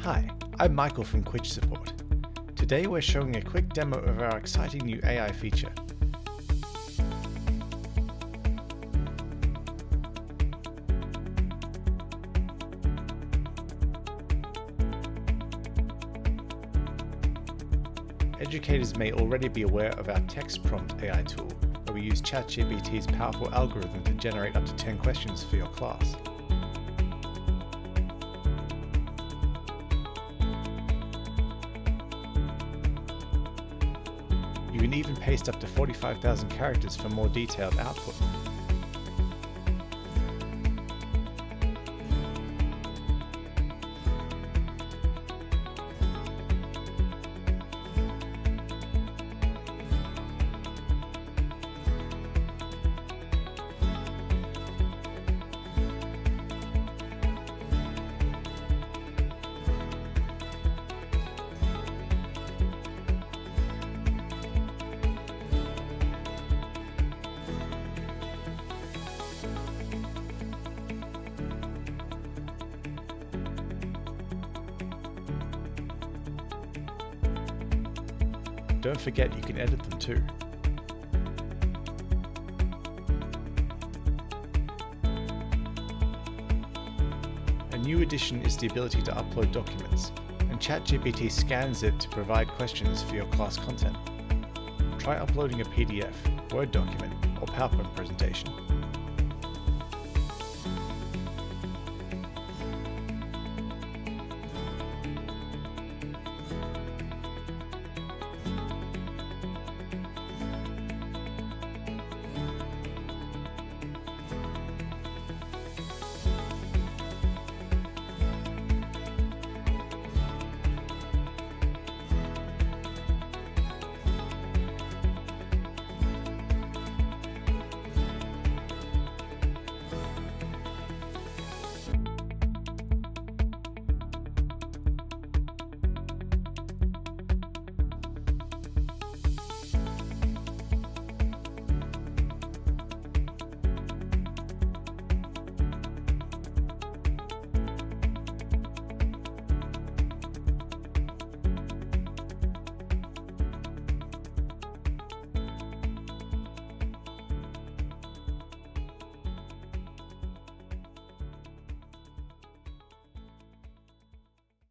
Hi, I'm Michael from Quitch Support. Today we're showing a quick demo of our exciting new AI feature. Educators may already be aware of our text prompt AI tool, where we use ChatGPT's powerful algorithm to generate up to 10 questions for your class. You can even paste up to 45,000 characters for more detailed output. Don't forget you can edit them too. A new addition is the ability to upload documents, and ChatGPT scans it to provide questions for your class content. Try uploading a PDF, Word document, or PowerPoint presentation.